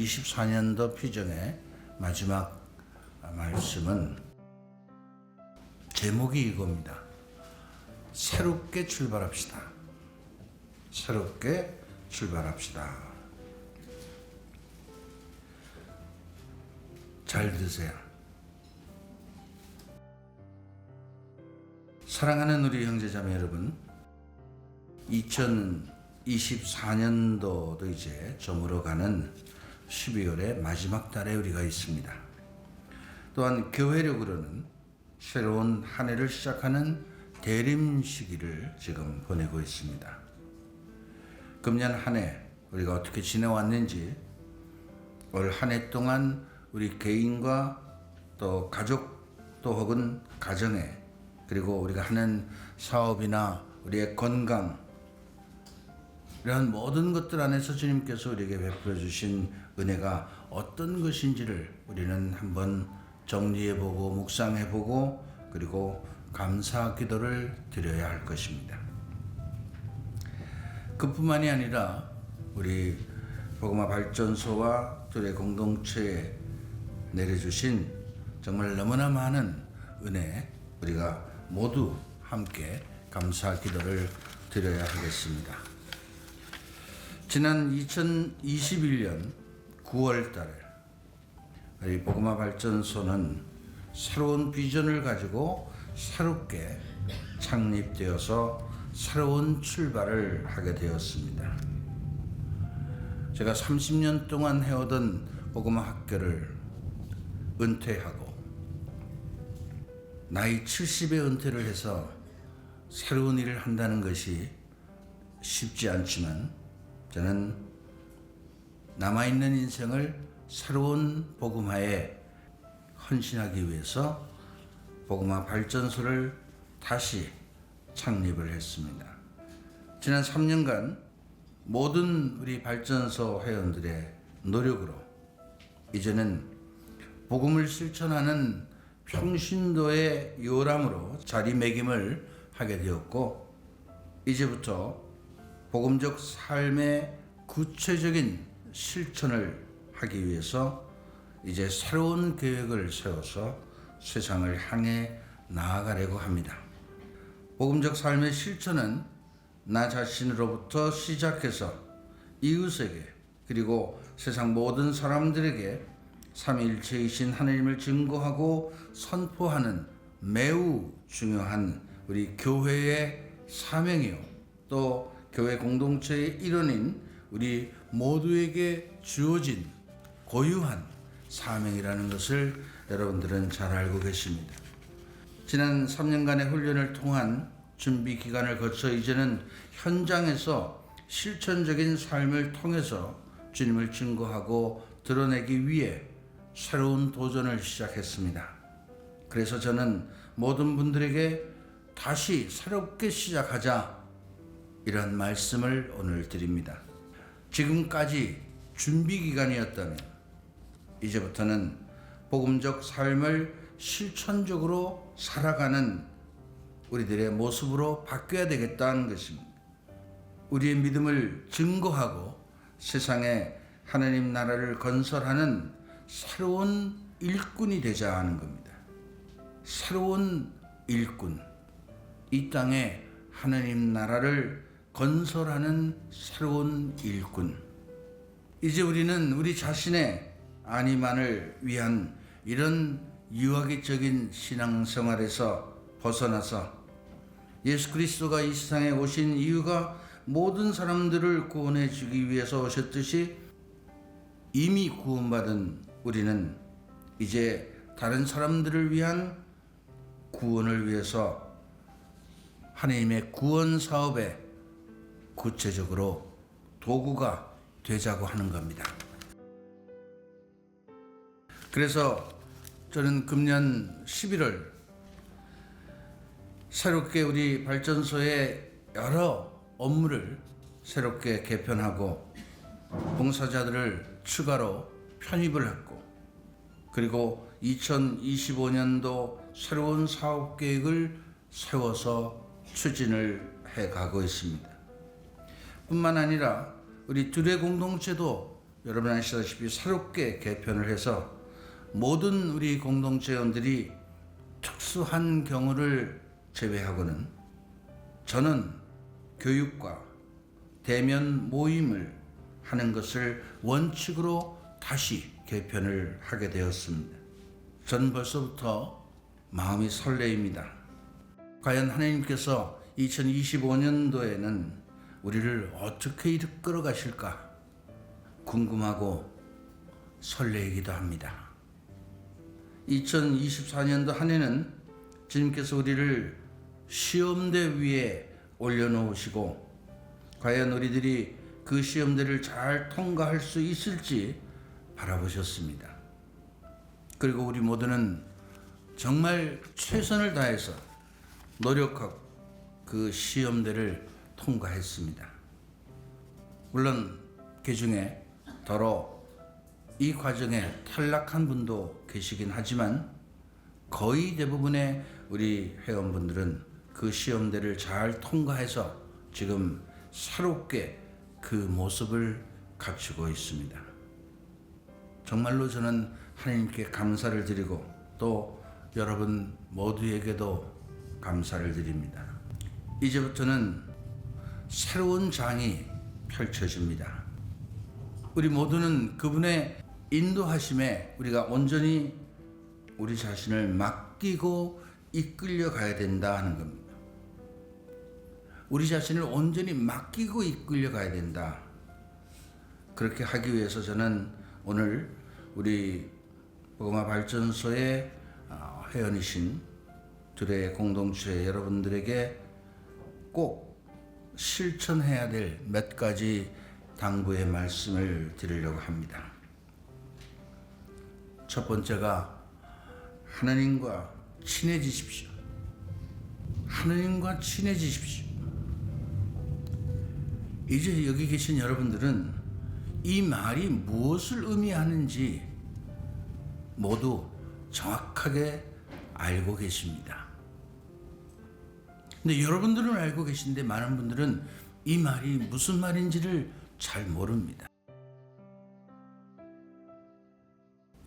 2024년도 피정의 마지막 말씀은 제목이 이겁니다. 새롭게 출발합시다. 새롭게 출발합시다. 잘 들으세요. 사랑하는 우리 형제자매 여러분, 2024년도도 이제 저물어가는 12월의 마지막 달에 우리가 있습니다. 또한 교회력으로는 새로운 한 해를 시작하는 대림 시기를 지금 보내고 있습니다. 금년 한 해 우리가 어떻게 지내왔는지, 올 한 해 동안 우리 개인과 또 가족 또 혹은 가정에, 그리고 우리가 하는 사업이나 우리의 건강, 이런 모든 것들 안에서 주님께서 우리에게 베풀어 주신 은혜가 어떤 것인지를 우리는 한번 정리해보고 묵상해보고 그리고 감사 기도를 드려야 할 것입니다. 그뿐만이 아니라 우리 복음화 발전소와 둘의 공동체에 내려주신 정말 너무나 많은 은혜, 우리가 모두 함께 감사 기도를 드려야 하겠습니다. 지난 2021년 9월 달에 우리 복음화 발전소는 새로운 비전을 가지고 새롭게 창립되어서 새로운 출발을 하게 되었습니다. 제가 30년 동안 해오던 복음화 학교를 은퇴하고 나이 70에 은퇴를 해서 새로운 일을 한다는 것이 쉽지 않지만, 저는 남아있는 인생을 새로운 복음화에 헌신하기 위해서 복음화 발전소를 다시 창립을 했습니다. 지난 3년간 모든 우리 발전소 회원들의 노력으로 이제는 복음을 실천하는 평신도의 요람으로 자리매김을 하게 되었고, 이제부터 복음적 삶의 구체적인 실천을 하기 위해서 이제 새로운 계획을 세워서 세상을 향해 나아가려고 합니다. 복음적 삶의 실천은 나 자신으로부터 시작해서 이웃에게, 그리고 세상 모든 사람들에게 삼위일체이신 하나님을 증거하고 선포하는 매우 중요한 우리 교회의 사명이요, 또 교회 공동체의 일원인 우리 모두에게 주어진 고유한 사명이라는 것을 여러분들은 잘 알고 계십니다. 지난 3년간의 훈련을 통한 준비 기간을 거쳐 이제는 현장에서 실천적인 삶을 통해서 주님을 증거하고 드러내기 위해 새로운 도전을 시작했습니다. 그래서 저는 모든 분들에게 다시 새롭게 시작하자, 이런 말씀을 오늘 드립니다. 지금까지 준비 기간이었다면 이제부터는 복음적 삶을 실천적으로 살아가는 우리들의 모습으로 바뀌어야 되겠다는 것입니다. 우리의 믿음을 증거하고 세상에 하나님 나라를 건설하는 새로운 일꾼이 되자 하는 겁니다. 새로운 일꾼, 이 땅에 하나님 나라를 건설하는 새로운 일꾼. 이제 우리는 우리 자신의 안위만을 위한 이런 유아기적인 신앙생활에서 벗어나서 예수 그리스도가 이 세상에 오신 이유가 모든 사람들을 구원해 주기 위해서 오셨듯이, 이미 구원받은 우리는 이제 다른 사람들을 위한 구원을 위해서 하나님의 구원 사업에 구체적으로 도구가 되자고 하는 겁니다. 그래서 저는 금년 11월 새롭게 우리 발전소의 여러 업무를 새롭게 개편하고 봉사자들을 추가로 편입을 했고, 그리고 2025년도 새로운 사업 계획을 세워서 추진을 해가고 있습니다. 뿐만 아니라 우리 둘의 공동체도 여러분 아시다시피 새롭게 개편을 해서 모든 우리 공동체원들이 특수한 경우를 제외하고는 저는 교육과 대면 모임을 하는 것을 원칙으로 다시 개편을 하게 되었습니다. 전 벌써부터 마음이 설레입니다. 과연 하나님께서 2025년도에는 우리를 어떻게 이끌어 가실까 궁금하고 설레이기도 합니다. 2024년도 한 해는 주님께서 우리를 시험대 위에 올려놓으시고 과연 우리들이 그 시험대를 잘 통과할 수 있을지 바라보셨습니다. 그리고 우리 모두는 정말 최선을 다해서 노력하고 그 시험대를 통과했습니다. 물론 그 중에 더러 이 과정에 탈락한 분도 계시긴 하지만 거의 대부분의 우리 회원분들은 그 시험대를 잘 통과해서 지금 새롭게 그 모습을 갖추고 있습니다. 정말로 저는 하나님께 감사를 드리고 또 여러분 모두에게도 감사를 드립니다. 이제부터는 새로운 장이 펼쳐집니다. 우리 모두는 그분의 인도하심에 우리가 온전히 우리 자신을 맡기고 이끌려 가야 된다 하는 겁니다. 우리 자신을 온전히 맡기고 이끌려 가야 된다. 그렇게 하기 위해서 저는 오늘 우리 복음화 발전소의 회원이신 둘의 공동체 여러분들에게 꼭 실천해야 될 몇 가지 당부의 말씀을 드리려고 합니다. 첫 번째가 하나님과 친해지십시오. 하나님과 친해지십시오. 이제 여기 계신 여러분들은 이 말이 무엇을 의미하는지 모두 정확하게 알고 계십니다. 근데 여러분들은 알고 계신데 많은 분들은 이 말이 무슨 말인지를 잘 모릅니다.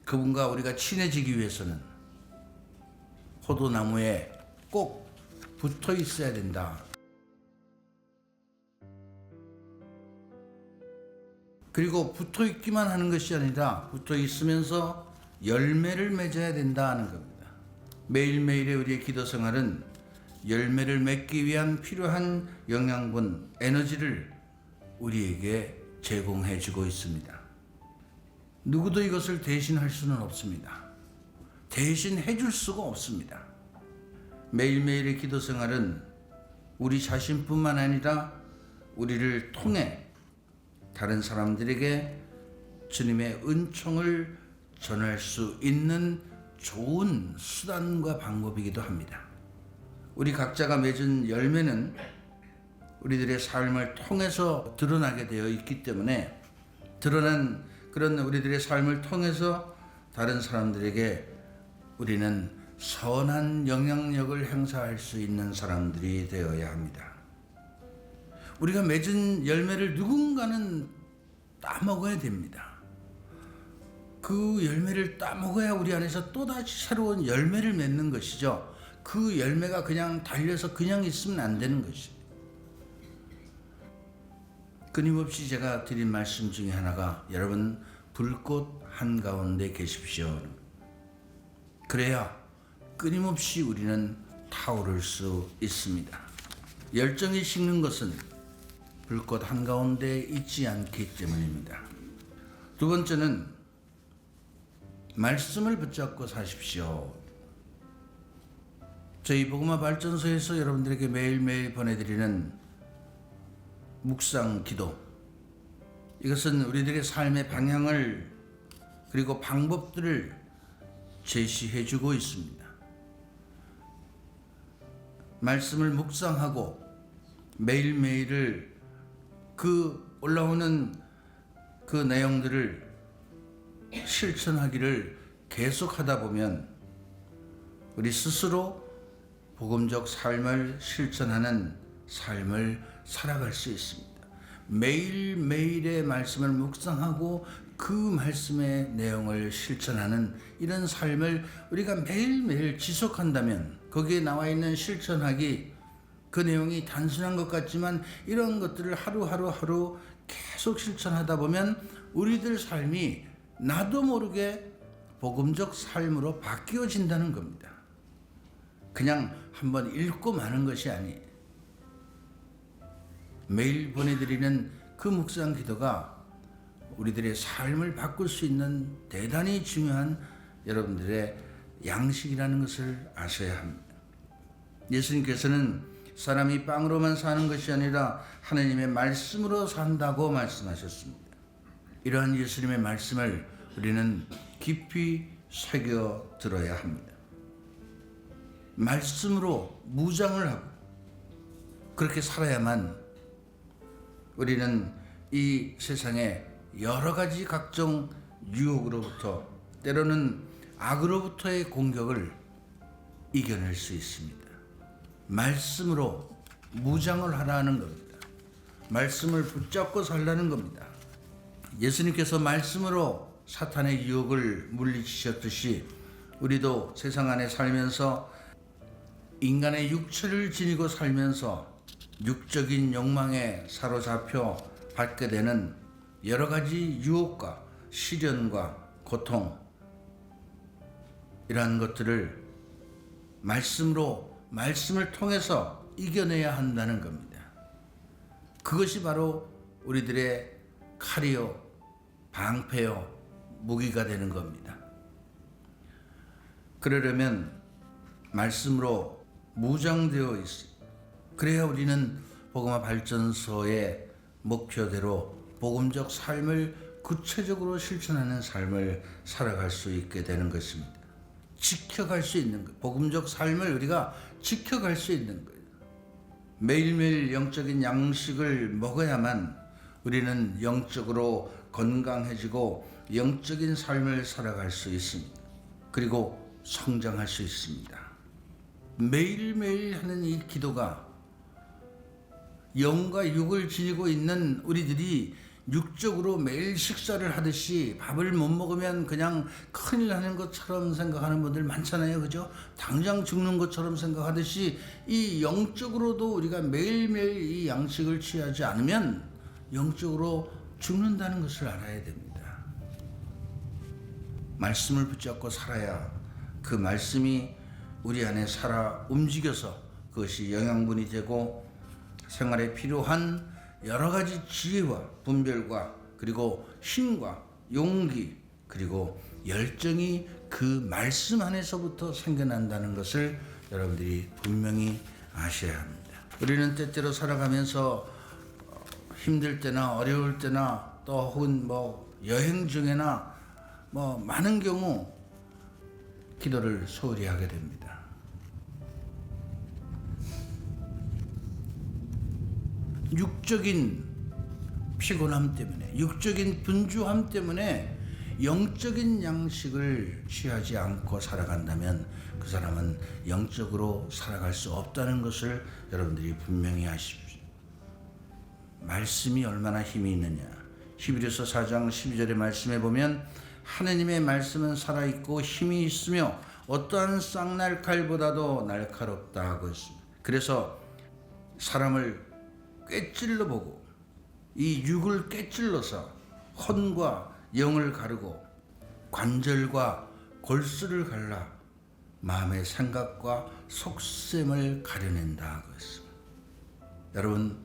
그분과 우리가 친해지기 위해서는 포도나무에 꼭 붙어 있어야 된다. 그리고 붙어 있기만 하는 것이 아니라 붙어 있으면서 열매를 맺어야 된다 하는 겁니다. 매일매일의 우리의 기도 생활은 열매를 맺기 위한 필요한 영양분, 에너지를 우리에게 제공해 주고 있습니다. 누구도 이것을 대신할 수는 없습니다. 대신해 줄 수가 없습니다. 매일매일의 기도 생활은 우리 자신뿐만 아니라 우리를 통해 다른 사람들에게 주님의 은총을 전할 수 있는 좋은 수단과 방법이기도 합니다. 우리 각자가 맺은 열매는 우리들의 삶을 통해서 드러나게 되어 있기 때문에 드러난 그런 우리들의 삶을 통해서 다른 사람들에게 우리는 선한 영향력을 행사할 수 있는 사람들이 되어야 합니다. 우리가 맺은 열매를 누군가는 따먹어야 됩니다. 그 열매를 따먹어야 우리 안에서 또다시 새로운 열매를 맺는 것이죠. 그 열매가 그냥 달려서 그냥 있으면 안 되는 것입니다. 끊임없이 제가 드린 말씀 중에 하나가 여러분 불꽃 한가운데 계십시오. 그래야 끊임없이 우리는 타오를 수 있습니다. 열정이 식는 것은 불꽃 한가운데 있지 않기 때문입니다. 두 번째는 말씀을 붙잡고 사십시오. 저희 복음화 발전소에서 여러분들에게 매일매일 보내드리는 묵상 기도, 이것은 우리들의 삶의 방향을 그리고 방법들을 제시해 주고 있습니다. 말씀을 묵상하고 매일매일을 그 올라오는 그 내용들을 실천하기를 계속하다 보면 우리 스스로 복음적 삶을 실천하는 삶을 살아갈 수 있습니다. 매일매일의 말씀을 묵상하고 그 말씀의 내용을 실천하는 이런 삶을 우리가 매일매일 지속한다면, 거기에 나와 있는 실천하기, 그 내용이 단순한 것 같지만 이런 것들을 하루 계속 실천하다 보면 우리들 삶이 나도 모르게 복음적 삶으로 바뀌어진다는 겁니다. 그냥 한번 읽고 마는 것이 아니에요. 매일 보내드리는 그 묵상 기도가 우리들의 삶을 바꿀 수 있는 대단히 중요한 여러분들의 양식이라는 것을 아셔야 합니다. 예수님께서는 사람이 빵으로만 사는 것이 아니라 하나님의 말씀으로 산다고 말씀하셨습니다. 이러한 예수님의 말씀을 우리는 깊이 새겨 들어야 합니다. 말씀으로 무장을 하고 그렇게 살아야만 우리는 이 세상에 여러 가지 각종 유혹으로부터, 때로는 악으로부터의 공격을 이겨낼 수 있습니다. 말씀으로 무장을 하라는 겁니다. 말씀을 붙잡고 살라는 겁니다. 예수님께서 말씀으로 사탄의 유혹을 물리치셨듯이 우리도 세상 안에 살면서 인간의 육체를 지니고 살면서 육적인 욕망에 사로잡혀 받게 되는 여러 가지 유혹과 시련과 고통, 이러한 것들을 말씀을 통해서 이겨내야 한다는 겁니다. 그것이 바로 우리들의 칼이요, 방패요, 무기가 되는 겁니다. 그러려면 말씀으로 무장되어 있습니다. 그래야 우리는 복음화 발전소의 목표대로 복음적 삶을 구체적으로 실천하는 삶을 살아갈 수 있게 되는 것입니다. 지켜갈 수 있는 것, 복음적 삶을 우리가 지켜갈 수 있는 거예요. 매일매일 영적인 양식을 먹어야만 우리는 영적으로 건강해지고 영적인 삶을 살아갈 수 있습니다. 그리고 성장할 수 있습니다. 매일매일 하는 이 기도가, 영과 육을 지니고 있는 우리들이 육적으로 매일 식사를 하듯이 밥을 못 먹으면 그냥 큰일 나는 것처럼 생각하는 분들 많잖아요. 그죠? 당장 죽는 것처럼 생각하듯이 이 영적으로도 우리가 매일매일 이 양식을 취하지 않으면 영적으로 죽는다는 것을 알아야 됩니다. 말씀을 붙잡고 살아야 그 말씀이 우리 안에 살아 움직여서 그것이 영양분이 되고 생활에 필요한 여러 가지 지혜와 분별과 그리고 힘과 용기 그리고 열정이 그 말씀 안에서부터 생겨난다는 것을 여러분들이 분명히 아셔야 합니다. 우리는 때때로 살아가면서 힘들 때나 어려울 때나 또 혹은 여행 중에나 많은 경우 기도를 소홀히 하게 됩니다. 육적인 피곤함 때문에, 육적인 분주함 때문에 영적인 양식을 취하지 않고 살아간다면 그 사람은 영적으로 살아갈 수 없다는 것을 여러분들이 분명히 아십시오. 말씀이 얼마나 힘이 있느냐. 히브리서 4장 12절의 말씀에 보면 하느님의 말씀은 살아있고 힘이 있으며 어떠한 쌍날칼보다도 날카롭다고 했습니다. 그래서 사람을 꿰찔러 보고 이 육을 꿰찔러서 혼과 영을 가르고 관절과 골수를 갈라 마음의 생각과 속셈을 가려낸다고 했습니다. 여러분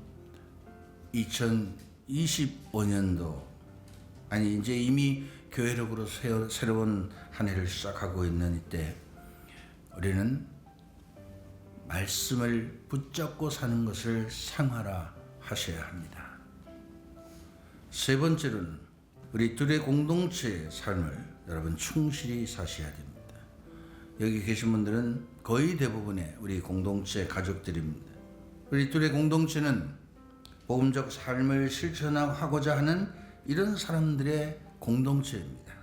2025년도 아니 이제 이미 교회력으로 새로운 한 해를 시작하고 있는 이때 우리는 말씀을 붙잡고 사는 것을 생활화하셔야 합니다. 세 번째로는 우리 둘의 공동체의 삶을 여러분 충실히 사셔야 됩니다. 여기 계신 분들은 거의 대부분의 우리 공동체 가족들입니다. 우리 둘의 공동체는 복음적 삶을 실천하고자 하는 이런 사람들의 공동체입니다.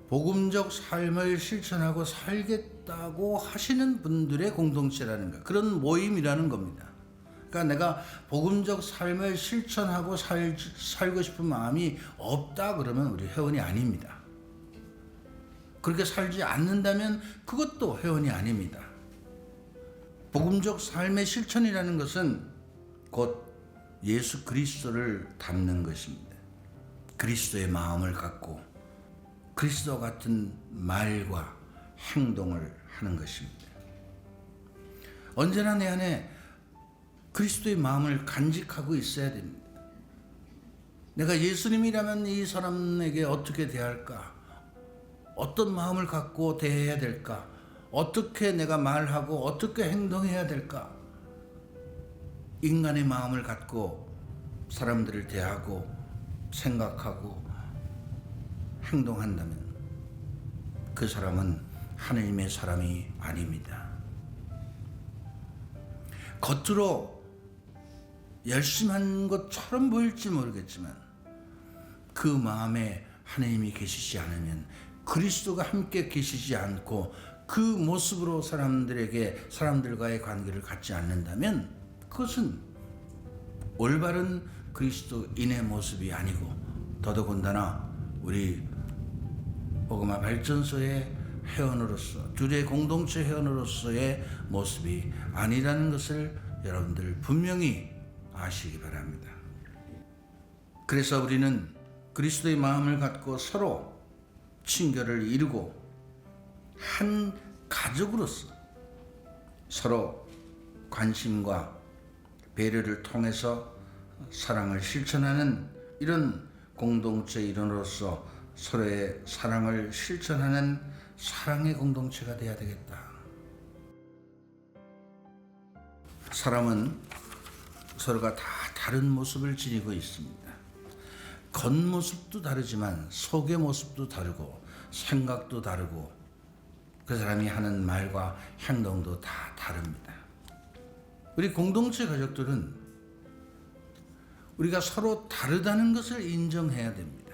복음적 삶을 실천하고 살겠다고 하시는 분들의 공동체라는 것, 그런 모임이라는 겁니다. 그러니까 내가 복음적 삶을 실천하고 살고 싶은 마음이 없다 그러면 우리 회원이 아닙니다. 그렇게 살지 않는다면 그것도 회원이 아닙니다. 복음적 삶의 실천이라는 것은 곧 예수 그리스도를 닮는 것입니다. 그리스도의 마음을 갖고 그리스도 같은 말과 행동을 하는 것입니다. 언제나 내 안에 그리스도의 마음을 간직하고 있어야 됩니다. 내가 예수님이라면 이 사람에게 어떻게 대할까? 어떤 마음을 갖고 대해야 될까? 어떻게 내가 말하고 어떻게 행동해야 될까? 인간의 마음을 갖고 사람들을 대하고 생각하고 행동한다면 그 사람은 하나님의 사람이 아닙니다. 겉으로 열심한 것처럼 보일지 모르겠지만 그 마음에 하나님이 계시지 않으면, 그리스도가 함께 계시지 않고 그 모습으로 사람들과의 관계를 갖지 않는다면 그것은 올바른 그리스도인의 모습이 아니고, 더더군다나 우리 복음화 발전소의 회원으로서, 둘의 공동체 회원으로서의 모습이 아니라는 것을 여러분들 분명히 아시기 바랍니다. 그래서 우리는 그리스도의 마음을 갖고 서로 친교를 이루고 한 가족으로서 서로 관심과 배려를 통해서 사랑을 실천하는 이런 공동체 일원으로서 서로의 사랑을 실천하는 사랑의 공동체가 되어야 되겠다. 사람은 서로가 다 다른 모습을 지니고 있습니다. 겉모습도 다르지만 속의 모습도 다르고 생각도 다르고 그 사람이 하는 말과 행동도 다 다릅니다. 우리 공동체 가족들은 우리가 서로 다르다는 것을 인정해야 됩니다.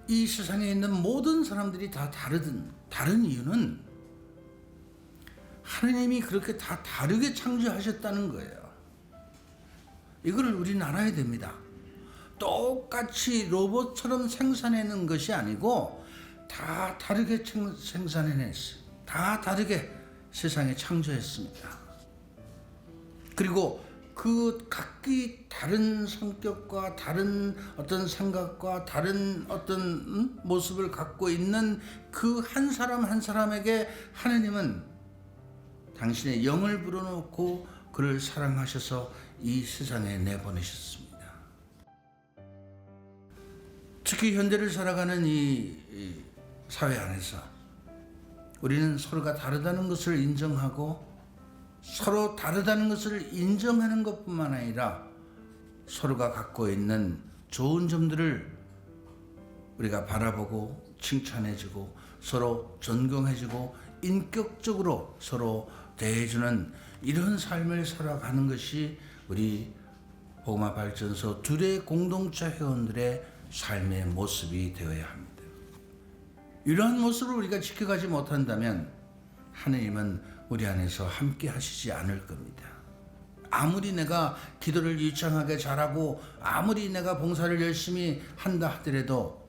이 세상에 있는 모든 사람들이 다 다른 이유는 하나님이 그렇게 다 다르게 창조하셨다는 거예요. 이걸 우리는 알아야 됩니다. 똑같이 로봇처럼 생산해낸 것이 아니고 다 다르게 생산해냈어요. 다 다르게 세상에 창조했습니다. 그리고 그 각기 다른 성격과 다른 어떤 생각과 다른 어떤 모습을 갖고 있는 그 한 사람 한 사람에게 하나님은 당신의 영을 불어넣고 그를 사랑하셔서 이 세상에 내보내셨습니다. 특히 현대를 살아가는 이 사회 안에서 우리는 서로가 다르다는 것을 인정하고 서로 다르다는 것을 인정하는 것뿐만 아니라 서로가 갖고 있는 좋은 점들을 우리가 바라보고 칭찬해주고 서로 존경해주고 인격적으로 서로 대해주는 이런 삶을 살아가는 것이 우리 복음화 발전소 둘의 공동체 회원들의 삶의 모습이 되어야 합니다. 이러한 모습을 우리가 지켜가지 못한다면 하나님은 우리 안에서 함께 하시지 않을 겁니다. 아무리 내가 기도를 유창하게 잘하고 아무리 내가 봉사를 열심히 한다 하더라도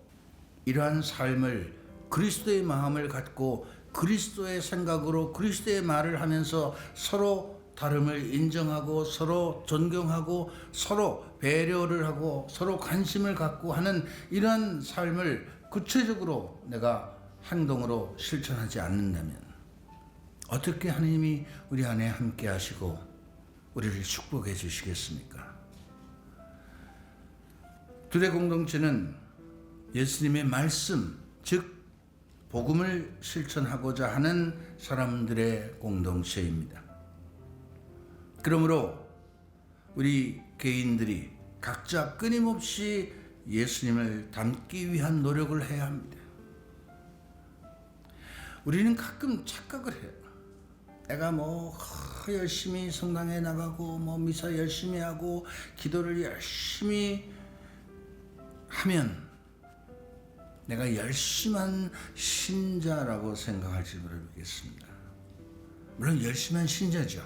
이러한 삶을 그리스도의 마음을 갖고 그리스도의 생각으로 그리스도의 말을 하면서 서로 다름을 인정하고 서로 존경하고 서로 배려를 하고 서로 관심을 갖고 하는 이러한 삶을 구체적으로 내가 행동으로 실천하지 않는다면 어떻게 하나님이 우리 안에 함께 하시고 우리를 축복해 주시겠습니까? 둘의 공동체는 예수님의 말씀, 즉 복음을 실천하고자 하는 사람들의 공동체입니다. 그러므로 우리 개인들이 각자 끊임없이 예수님을 닮기 위한 노력을 해야 합니다. 우리는 가끔 착각을 해요. 내가 열심히 성당에 나가고 미사 열심히 하고 기도를 열심히 하면 내가 열심한 신자라고 생각할지 모르겠습니다. 물론 열심한 신자죠.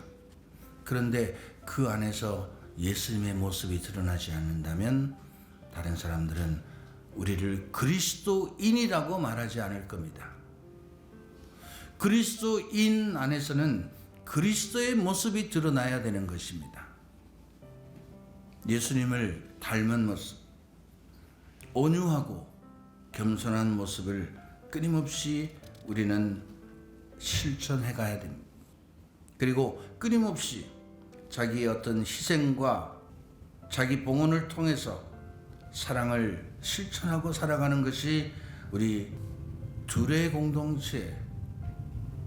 그런데 그 안에서 예수님의 모습이 드러나지 않는다면 다른 사람들은 우리를 그리스도인이라고 말하지 않을 겁니다. 그리스도인 안에서는 그리스도의 모습이 드러나야 되는 것입니다. 예수님을 닮은 모습, 온유하고 겸손한 모습을 끊임없이 우리는 실천해 가야 됩니다. 그리고 끊임없이 자기의 어떤 희생과 자기 봉헌을 통해서 사랑을 실천하고 살아가는 것이 우리 둘의 공동체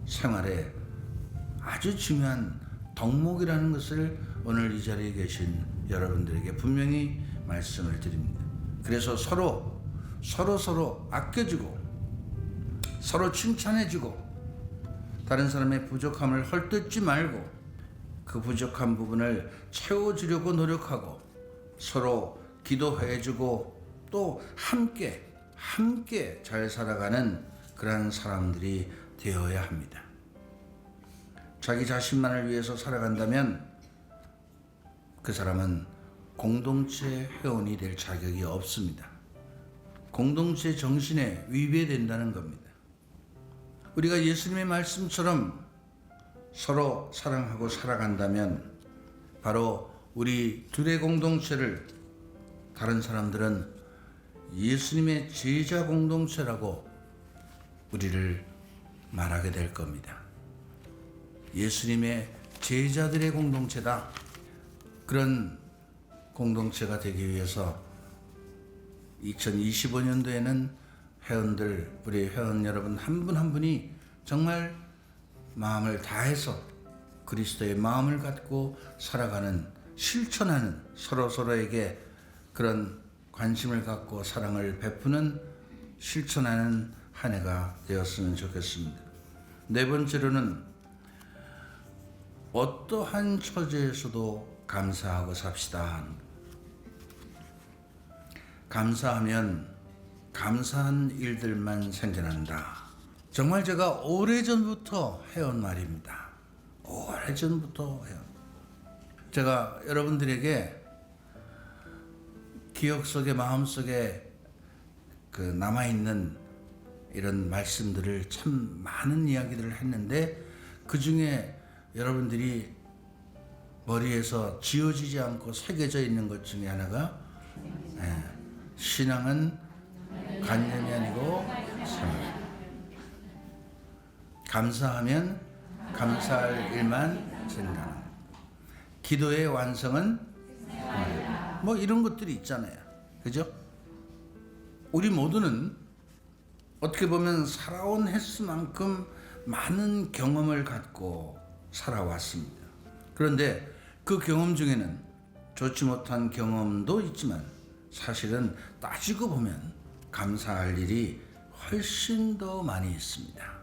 생활에 아주 중요한 덕목이라는 것을 오늘 이 자리에 계신 여러분들에게 분명히 말씀을 드립니다. 그래서 서로 아껴주고 서로 칭찬해주고 다른 사람의 부족함을 헐뜯지 말고 그 부족한 부분을 채워주려고 노력하고 서로 기도해주고 또 함께 잘 살아가는 그러한 사람들이 되어야 합니다. 자기 자신만을 위해서 살아간다면 그 사람은 공동체 회원이 될 자격이 없습니다. 공동체 정신에 위배된다는 겁니다. 우리가 예수님의 말씀처럼 서로 사랑하고 살아간다면 바로 우리 둘의 공동체를 다른 사람들은 예수님의 제자 공동체라고 우리를 말하게 될 겁니다. 예수님의 제자들의 공동체다. 그런 공동체가 되기 위해서 2025년도에는 우리 회원 여러분 한 분 한 분이 정말 마음을 다해서 그리스도의 마음을 갖고 살아가는, 실천하는, 서로에게 그런 관심을 갖고 사랑을 베푸는, 실천하는 한 해가 되었으면 좋겠습니다. 네 번째로는 어떠한 처지에서도 감사하고 삽시다. 감사하면 감사한 일들만 생겨난다. 정말 제가 오래전부터 해온 말입니다. 오래전부터 해온. 제가 여러분들에게 기억 속에, 마음 속에 그 남아있는 이런 말씀들을 참 많은 이야기들을 했는데 그 중에 여러분들이 머리에서 지워지지 않고 새겨져 있는 것 중에 하나가 신앙은 관념이 아니고 생활. 감사하면 감사할 일만 생각하는. 기도의 완성은 뭐 이런 것들이 있잖아요. 그죠? 우리 모두는 어떻게 보면 살아온 횟수만큼 많은 경험을 갖고 살아왔습니다. 그런데 그 경험 중에는 좋지 못한 경험도 있지만 사실은 따지고 보면 감사할 일이 훨씬 더 많이 있습니다.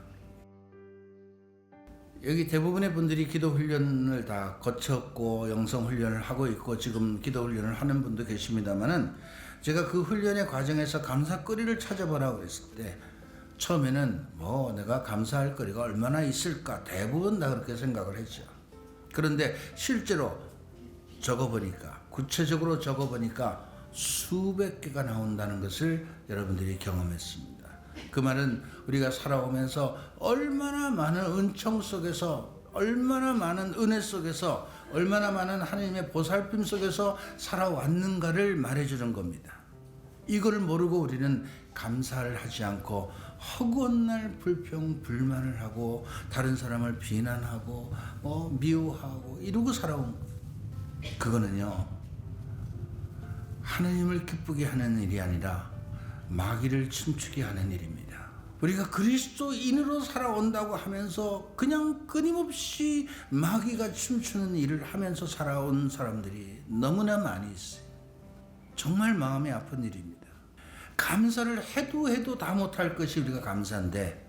여기 대부분의 분들이 기도 훈련을 다 거쳤고 영성 훈련을 하고 있고 지금 기도 훈련을 하는 분도 계십니다만은 제가 그 훈련의 과정에서 감사거리를 찾아보라고 그랬을 때 처음에는 내가 감사할 거리가 얼마나 있을까 대부분 다 그렇게 생각을 했죠. 그런데 실제로 적어보니까, 구체적으로 적어보니까 수백 개가 나온다는 것을 여러분들이 경험했습니다. 그 말은 우리가 살아오면서 얼마나 많은 은총 속에서, 얼마나 많은 은혜 속에서, 얼마나 많은 하나님의 보살핌 속에서 살아왔는가를 말해주는 겁니다. 이걸 모르고 우리는 감사를 하지 않고 허구한 날 불평, 불만을 하고 다른 사람을 비난하고 미워하고 이러고 살아온 거예요. 그거는요, 하나님을 기쁘게 하는 일이 아니라 마귀를 춤추게 하는 일입니다. 우리가 그리스도인으로 살아온다고 하면서 그냥 끊임없이 마귀가 춤추는 일을 하면서 살아온 사람들이 너무나 많이 있어요. 정말 마음이 아픈 일입니다. 감사를 해도 다 못할 것이 우리가 감사인데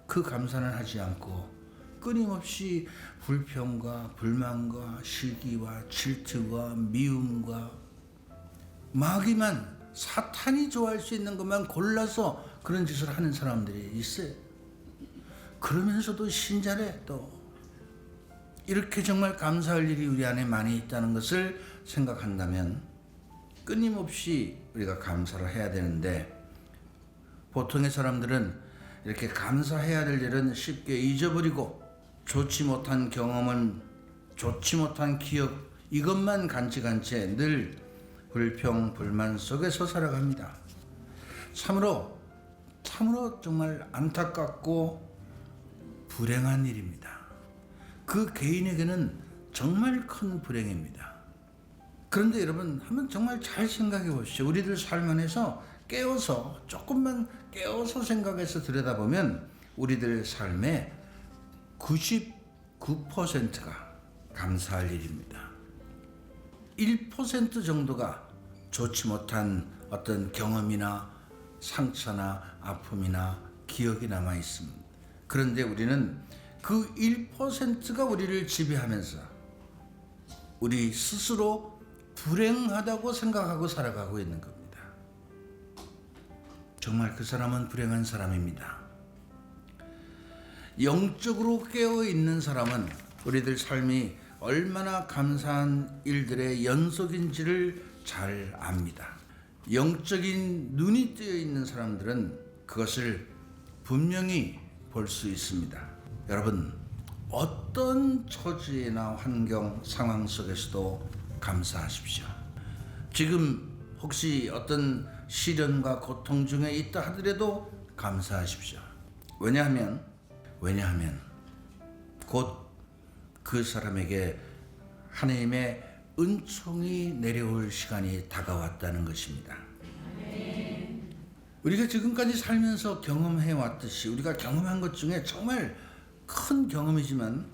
그 감사는 하지 않고 끊임없이 불평과 불만과 시기와 질투와 미움과 마귀만, 사탄이 좋아할 수 있는 것만 골라서 그런 짓을 하는 사람들이 있어요. 그러면서도 신자래. 또 이렇게 정말 감사할 일이 우리 안에 많이 있다는 것을 생각한다면 끊임없이 우리가 감사를 해야 되는데, 보통의 사람들은 이렇게 감사해야 될 일은 쉽게 잊어버리고 좋지 못한 경험은, 좋지 못한 기억, 이것만 간직한 채 늘 불평 불만 속에서 살아갑니다. 참으로 정말 안타깝고 불행한 일입니다. 그 개인에게는 정말 큰 불행입니다. 그런데 여러분, 한번 정말 잘 생각해 보십시오. 우리들 삶 안에서 조금만 깨워서 생각해서 들여다보면 우리들 삶의 99%가 감사할 일입니다. 1% 정도가 좋지 못한 어떤 경험이나 상처나 아픔이나 기억이 남아 있습니다. 그런데 우리는 그 1%가 우리를 지배하면서 우리 스스로 불행하다고 생각하고 살아가고 있는 겁니다. 정말 그 사람은 불행한 사람입니다. 영적으로 깨어 있는 사람은 우리들 삶이 얼마나 감사한 일들의 연속인지를 잘 압니다. 영적인 눈이 뜨여 있는 사람들은 그것을 분명히 볼 수 있습니다. 여러분, 어떤 처지나 환경, 상황 속에서도 감사하십시오. 지금 혹시 어떤 시련과 고통 중에 있다 하더라도 감사하십시오. 왜냐하면 곧 그 사람에게 하나님의 은총이 내려올 시간이 다가왔다는 것입니다. 우리가 지금까지 살면서 경험해 왔듯이 우리가 경험한 것 중에 정말 큰 경험이지만,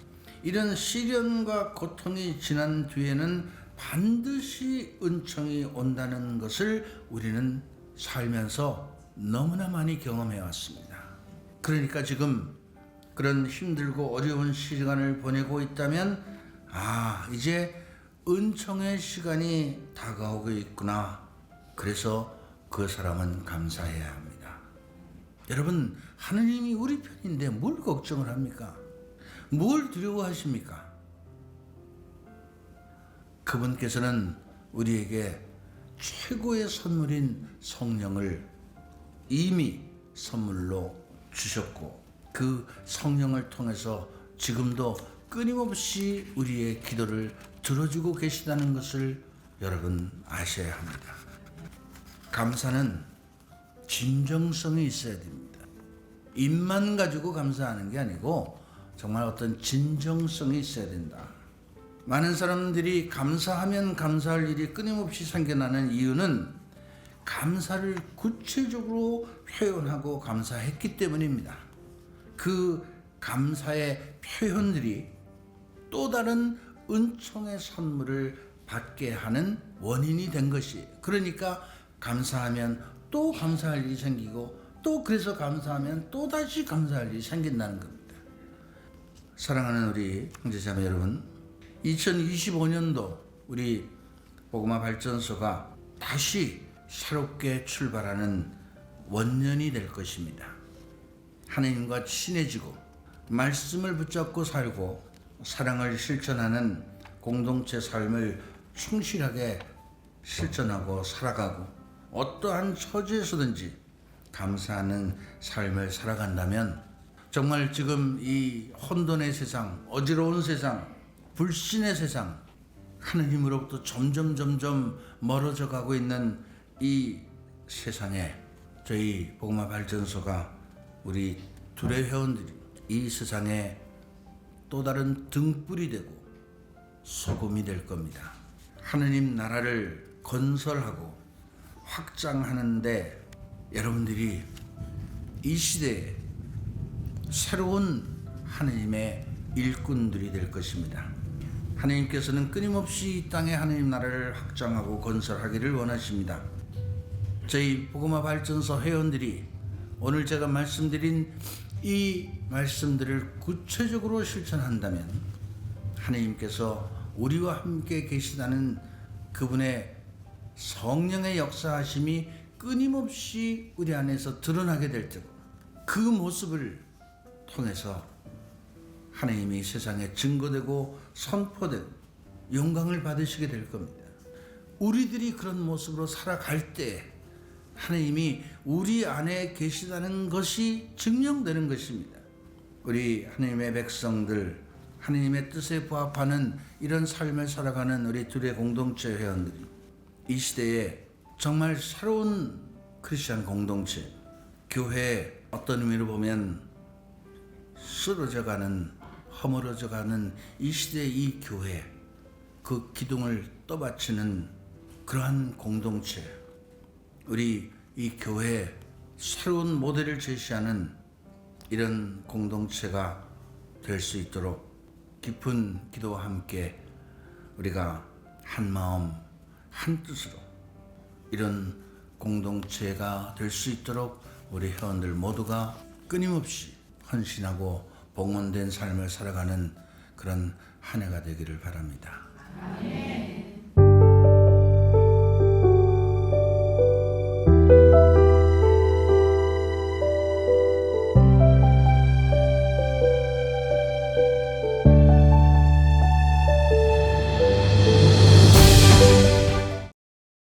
이런 시련과 고통이 지난 뒤에는 반드시 은총이 온다는 것을 우리는 살면서 너무나 많이 경험해 왔습니다. 그러니까 지금 그런 힘들고 어려운 시간을 보내고 있다면, 이제 은총의 시간이 다가오고 있구나. 그래서 그 사람은 감사해야 합니다. 여러분, 하느님이 우리 편인데 뭘 걱정을 합니까? 뭘 두려워하십니까? 그분께서는 우리에게 최고의 선물인 성령을 이미 선물로 주셨고, 그 성령을 통해서 지금도 끊임없이 우리의 기도를 들어주고 계시다는 것을 여러분 아셔야 합니다. 감사는 진정성이 있어야 됩니다. 입만 가지고 감사하는 게 아니고 정말 어떤 진정성이 있어야 된다. 많은 사람들이 감사하면 감사할 일이 끊임없이 생겨나는 이유는 감사를 구체적으로 표현하고 감사했기 때문입니다. 그 감사의 표현들이 또 다른 은총의 선물을 받게 하는 원인이 된 것이, 그러니까 감사하면 또 감사할 일이 생기고, 또 그래서 감사하면 또 다시 감사할 일이 생긴다는 겁니다. 사랑하는 우리 형제자매 여러분, 2025년도 우리 복음화 발전소가 다시 새롭게 출발하는 원년이 될 것입니다. 하나님과 친해지고 말씀을 붙잡고 살고 사랑을 실천하는 공동체 삶을 충실하게 실천하고 살아가고, 어떠한 처지에서든지 감사하는 삶을 살아간다면 정말 지금 이 혼돈의 세상, 어지러운 세상, 불신의 세상, 하느님으로부터 점점 멀어져 가고 있는 이 세상에 저희 복음화 발전소가, 우리 둘의 회원들이 이 세상에 또 다른 등불이 되고 소금이 될 겁니다. 하느님 나라를 건설하고 확장하는데 여러분들이 이 시대에 새로운 하느님의 일꾼들이 될 것입니다. 하느님께서는 끊임없이 이 땅에 하느님 나라를 확장하고 건설하기를 원하십니다. 저희 복음화 발전소 회원들이 오늘 제가 말씀드린 이 말씀들을 구체적으로 실천한다면 하느님께서 우리와 함께 계시다는 그분의 성령의 역사하심이 끊임없이 우리 안에서 드러나게 될 테고, 그 모습을 통해서 하나님이 세상에 증거되고 선포되고 영광을 받으시게 될 겁니다. 우리들이 그런 모습으로 살아갈 때 하나님이 우리 안에 계시다는 것이 증명되는 것입니다. 우리 하나님의 백성들, 하나님의 뜻에 부합하는 이런 삶을 살아가는 우리 둘의 공동체 회원들이 이 시대에 정말 새로운 크리스천 공동체, 교회, 어떤 의미로 보면 쓰러져가는, 허물어져가는 이 시대의 이 교회, 그 기둥을 떠받치는 그러한 공동체, 우리 이 교회 새로운 모델을 제시하는 이런 공동체가 될 수 있도록 깊은 기도와 함께 우리가 한 마음 한 뜻으로 이런 공동체가 될 수 있도록 우리 회원들 모두가 끊임없이 헌신하고 봉헌된 삶을 살아가는 그런 한 해가 되기를 바랍니다. 아멘.